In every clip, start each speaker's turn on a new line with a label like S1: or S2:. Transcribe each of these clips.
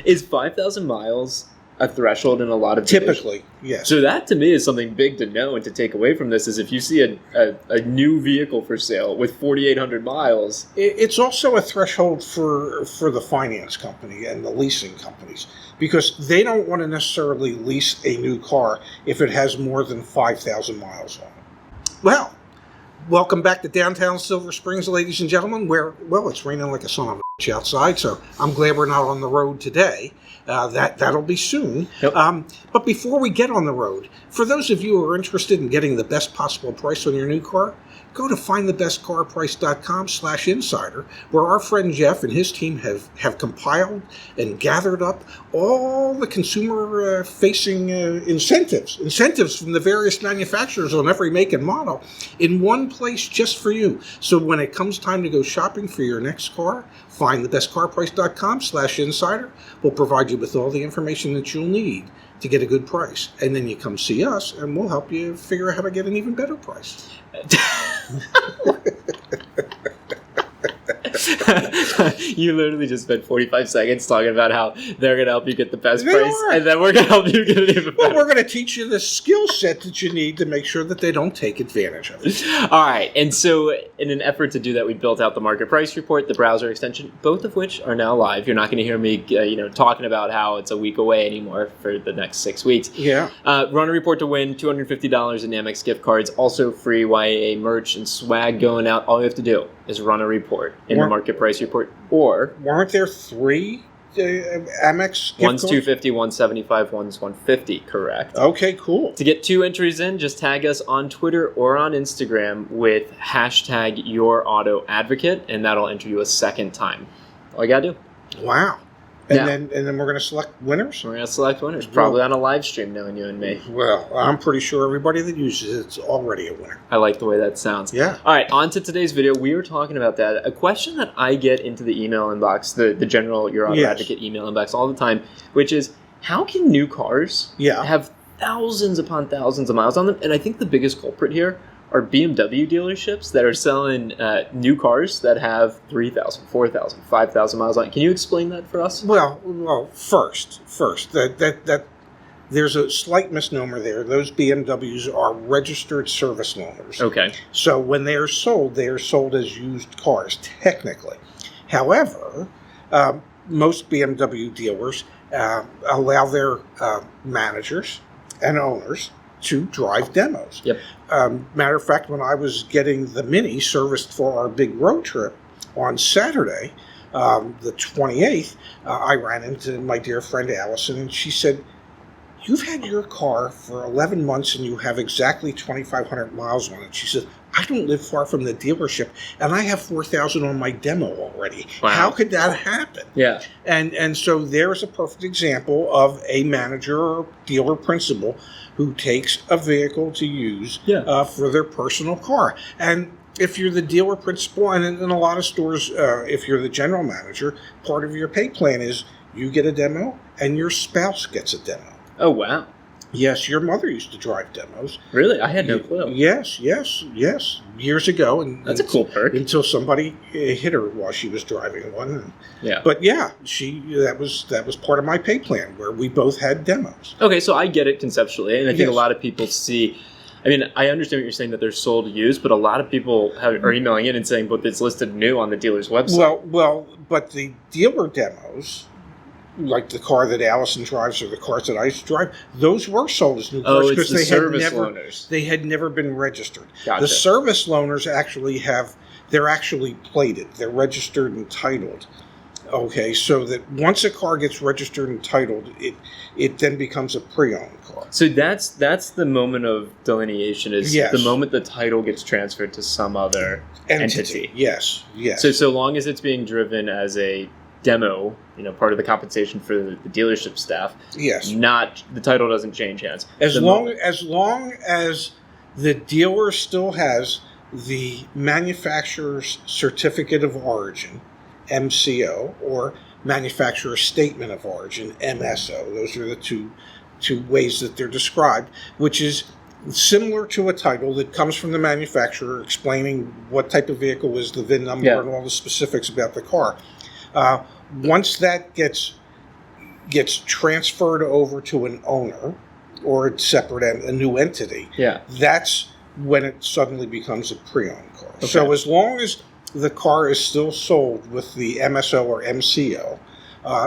S1: Is 5,000 miles a threshold in a lot of
S2: Typically, yes.
S1: So that to me is something big to know and to take away from this is if you see a new vehicle for sale with 4,800 miles.
S2: It's also a threshold for the finance company and the leasing companies because they don't want to necessarily lease a new car if it has more than 5,000 miles on it. Well, welcome back to downtown Silver Springs, ladies and gentlemen, where, well, it's raining like a son of a bitch outside, so I'm glad we're not on the road today. That'll be soon.
S1: Yep.
S2: But before we get on the road, for those of you who are interested in getting the best possible price on your new car, go to findthebestcarprice.com/insider, where our friend Jeff and his team have compiled and gathered up all the consumer-facing incentives from the various manufacturers on every make and model in one place just for you. So when it comes time to go shopping for your next car, findthebestcarprice.com/insider will provide you with all the information that you'll need to get a good price. And then you come see us and we'll help you figure out how to get an even better price.
S1: You literally just spent 45 seconds talking about how they're going to help you get the best
S2: They
S1: price,
S2: are.
S1: and then we're going to help you get it even better.
S2: Well, we're going to teach you the skill set that you need to make sure that they don't take advantage of it.
S1: All right, and so in an effort to do that, we built out the market price report, the browser extension, both of which are now live. You're not going to hear me, talking about how it's a week away anymore for the next 6 weeks.
S2: Yeah.
S1: Run a report to win, $250 in Amex gift cards, also free YAA merch and swag going out. All you have to do is run a report in the market price report, or
S2: weren't there 3 Amex gift
S1: one's
S2: cards?
S1: 250, one's 75, one's 150. Correct.
S2: Okay, cool.
S1: To get 2 entries in, just tag us on Twitter or on Instagram with hashtag YourAutoAdvocate, and that'll enter you a second time. All you gotta do.
S2: Wow. And
S1: Yeah.
S2: then we're going to select winners?
S1: We're gonna select winners, probably on a live stream, knowing you and me.
S2: Well, I'm pretty sure everybody that uses it's already a winner.
S1: I like the way that sounds.
S2: Yeah.
S1: All right, on to today's video. We were talking about that. A question that I get into the email inbox, the general Your Auto Advocate email inbox all the time, which is, how can new cars have thousands upon thousands of miles on them? And I think the biggest culprit here are BMW dealerships that are selling new cars that have 3,000, 4,000, 5,000 miles on it. Can you explain that for us?
S2: Well, first, that there's a slight misnomer there. Those BMWs are registered service loaners.
S1: Okay.
S2: So when they are sold as used cars, technically. However, most BMW dealers allow their managers and owners to drive demos.
S1: Yep.
S2: Matter of fact, when I was getting the Mini serviced for our big road trip on Saturday, the 28th, I ran into my dear friend Allison, and she said, "You've had your car for 11 months and you have exactly 2,500 miles on it." She said, "I don't live far from the dealership, and I have 4,000 on my demo already.
S1: Wow.
S2: How could that happen?"
S1: Yeah.
S2: And so there's a perfect example of a manager or dealer principal who takes a vehicle to use for their personal car. And if you're the dealer principal, and in a lot of stores, if you're the general manager, part of your pay plan is you get a demo and your spouse gets a demo.
S1: Oh, wow.
S2: Yes, your mother used to drive demos.
S1: Really? I had no clue.
S2: Yes. Years ago. And
S1: that's a cool perk.
S2: Until somebody hit her while she was driving one.
S1: Yeah.
S2: But yeah, that was part of my pay plan where we both had demos.
S1: Okay, so I get it conceptually, and I think a lot of people see. I mean, I understand what you're saying that they're sold used, but a lot of people are emailing in and saying, "But it's listed new on the dealer's website."
S2: Well, but the dealer demos, like the car that Allison drives or the cars that I used to drive, those were sold as new cars
S1: because the service loaners.
S2: They had never been registered.
S1: Gotcha.
S2: The service loaners they're actually plated. They're registered and titled. Okay, so that once a car gets registered and titled, it then becomes a pre-owned car.
S1: So that's the moment of delineation is the moment the title gets transferred to some other entity.
S2: Yes.
S1: So long as it's being driven as a demo, part of the compensation for the dealership staff.
S2: Yes.
S1: Not the title doesn't change hands.
S2: As long as the dealer still has the manufacturer's certificate of origin, MCO, or manufacturer statement of origin, MSO. Those are the two ways that they're described, which is similar to a title that comes from the manufacturer explaining what type of vehicle is, the VIN number, and all the specifics about the car. Once that gets gets transferred over to an owner or a separate a new entity, that's when it suddenly becomes a pre-owned car. Okay. So as long as the car is still sold with the MSO or MCO,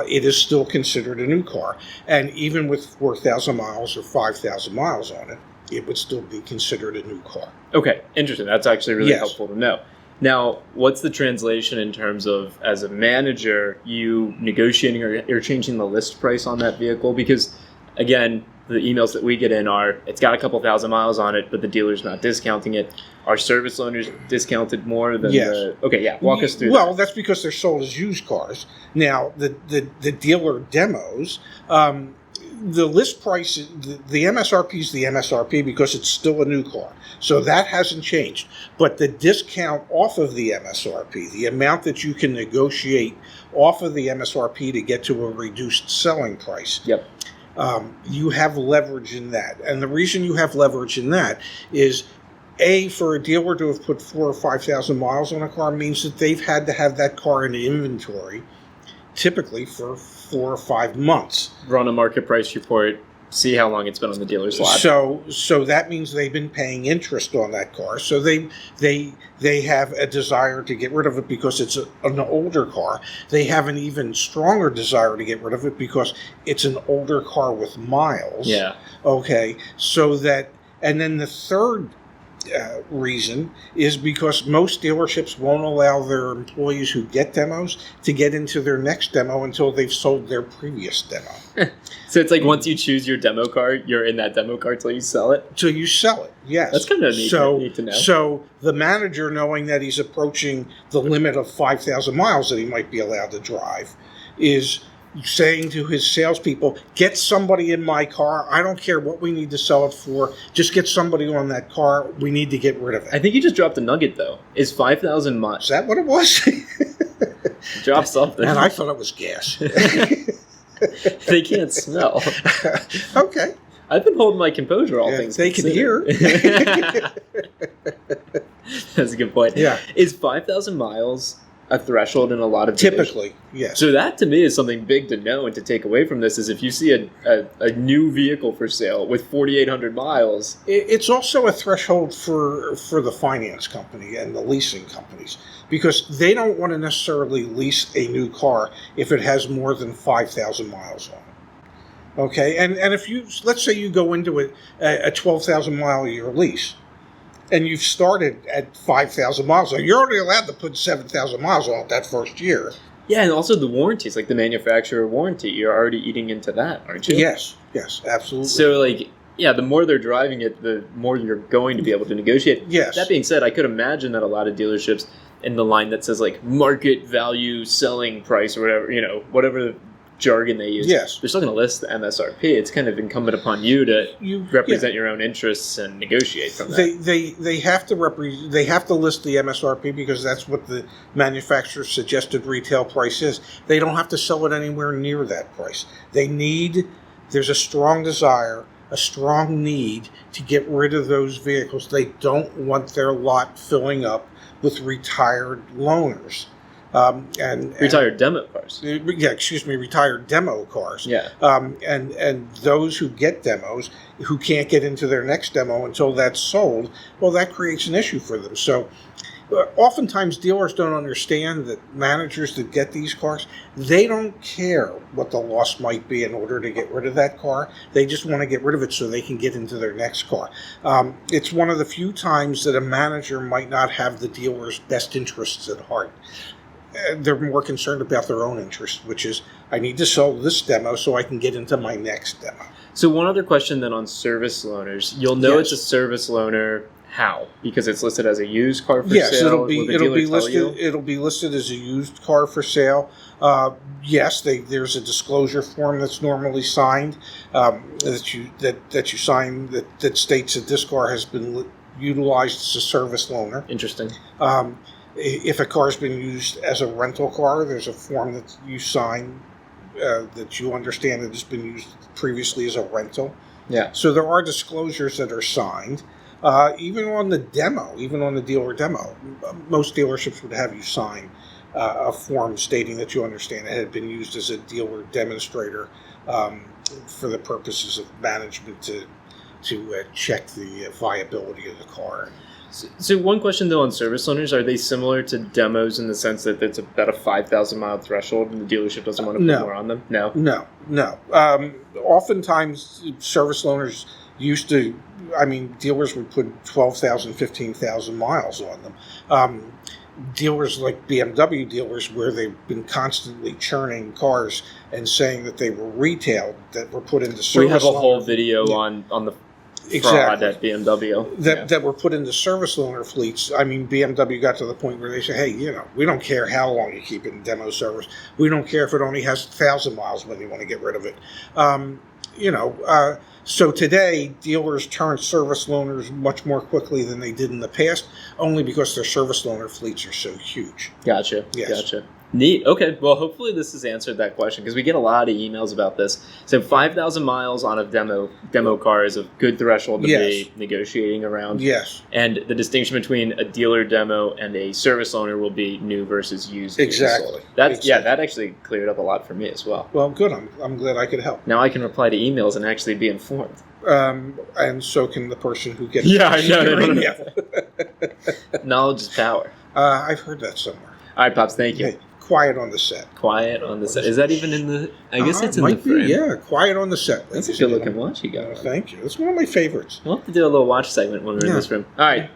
S2: it is still considered a new car. And even with 4,000 miles or 5,000 miles on it, it would still be considered a new car.
S1: Okay, interesting. That's actually really helpful to know. Now, what's the translation in terms of, as a manager, you negotiating or changing the list price on that vehicle? Because, again, the emails that we get in are, it's got a couple thousand miles on it, but the dealer's not discounting it. Are service owners discounted more than the... Okay, walk us through that.
S2: Well, that's because they're sold as used cars. Now, the dealer demos... the list price, the MSRP is the MSRP because it's still a new car. So that hasn't changed. But the discount off of the MSRP, the amount that you can negotiate off of the MSRP to get to a reduced selling price, you have leverage in that. And the reason you have leverage in that is, A, for a dealer to have put 4,000 or 5,000 miles on a car means that they've had to have that car in inventory typically for 4 or 5 months.
S1: Run a market price report, see how long it's been on the dealer's lot.
S2: So that means they've been paying interest on that car. So they have a desire to get rid of it because it's an older car. They have an even stronger desire to get rid of it because it's an older car with miles.
S1: Yeah.
S2: Okay. So that, and then the third reason is because most dealerships won't allow their employees who get demos to get into their next demo until they've sold their previous demo.
S1: So it's like once you choose your demo car, you're in that demo car till you sell it?
S2: Till you sell it, yes.
S1: That's kind of neat to know.
S2: So the manager, knowing that he's approaching the limit of 5,000 miles that he might be allowed to drive, is saying to his salespeople, get somebody in my car. I don't care what we need to sell it for. Just get somebody on that car. We need to get rid of it.
S1: I think you just dropped a nugget, though. Is 5,000 miles...
S2: Is that what it was?
S1: Drop something.
S2: And I thought it was gas.
S1: They can't smell.
S2: Okay.
S1: I've been holding my composure, all things
S2: they
S1: considered.
S2: Can hear.
S1: That's a good point.
S2: Yeah.
S1: Is 5,000 miles a threshold in a lot of
S2: typically, yes.
S1: So that to me is something big to know and to take away from this is if you see a new vehicle for sale with 4,800 miles.
S2: It's also a threshold for the finance company and the leasing companies because they don't want to necessarily lease a new car if it has more than 5,000 miles on it. Okay, and if you, let's say you go into a 12,000 mile a year lease, and you've started at 5,000 miles, so you're only allowed to put 7,000 miles on it that first year.
S1: Yeah, and also the warranties, like the manufacturer warranty, you're already eating into that, aren't you?
S2: Yes, absolutely.
S1: So, the more they're driving it, the more you're going to be able to negotiate.
S2: Yes.
S1: That being said, I could imagine that a lot of dealerships in the line that says, market value selling price or whatever jargon they use.
S2: Yes.
S1: They're still going to list the MSRP. It's kind of incumbent upon you to represent your own interests and negotiate from that.
S2: They have to they have to list the MSRP because that's what the manufacturer's suggested retail price is. They don't have to sell it anywhere near that price. There's a strong desire, a strong need to get rid of those vehicles. They don't want their lot filling up with retired loaners.
S1: Retired demo cars.
S2: Retired demo cars.
S1: Yeah.
S2: And those who get demos, who can't get into their next demo until that's sold, well, that creates an issue for them. So oftentimes dealers don't understand that managers that get these cars, they don't care what the loss might be in order to get rid of that car. They just want to get rid of it so they can get into their next car. It's one of the few times that a manager might not have the dealer's best interests at heart. They're more concerned about their own interest, which is, I need to sell this demo so I can get into my next demo.
S1: So one other question then on service loaners. You'll know it's a service loaner how? Because it's listed as a used car for sale?
S2: Yes, it'll be listed as a used car for sale. Yes, there's a disclosure form that's normally signed that you sign that states that this car has been utilized as a service loaner.
S1: Interesting.
S2: If a car's been used as a rental car, there's a form that you sign that you understand that it's been used previously as a rental.
S1: Yeah.
S2: So there are disclosures that are signed. Even on the demo, even on the dealer demo, most dealerships would have you sign a form stating that you understand it had been used as a dealer demonstrator for the purposes of management to check the viability of the car.
S1: So one question, though, on service loaners, are they similar to demos in the sense that it's about a 5,000-mile threshold and the dealership doesn't want to put more on them?
S2: No. Oftentimes, service loaners used to, dealers would put 12,000, 15,000 miles on them. Dealers like BMW dealers, where they've been constantly churning cars and saying that they were retailed, that were put into service.
S1: We have a whole video on the fraud at BMW.
S2: That were put into service loaner fleets. BMW got to the point where they say, hey, we don't care how long you keep it in demo service. We don't care if it only has 1,000 miles when you want to get rid of it. So today, dealers turn service loaners much more quickly than they did in the past, only because their service loaner fleets are so huge.
S1: Gotcha.
S2: Yes.
S1: Gotcha. Neat. Okay. Well, hopefully this has answered that question, because we get a lot of emails about this. So 5,000 miles on a demo car is a good threshold to be negotiating around.
S2: Yes.
S1: And the distinction between a dealer demo and a service owner will be new versus used.
S2: Exactly.
S1: Yeah, that actually cleared up a lot for me as well.
S2: Well, good. I'm glad I could help.
S1: Now I can reply to emails and actually be informed.
S2: And so can the person who gets
S1: I know. Knowledge is power.
S2: I've heard that somewhere.
S1: All right, Pops, thank you.
S2: Hey, quiet on the set.
S1: Quiet on the set. Is that even in the... I guess it's in the frame.
S2: Yeah, quiet on the set.
S1: That's a good-looking watch you got.
S2: Thank you. It's one of my favorites.
S1: We'll have to do a little watch segment when we're in this room. All right.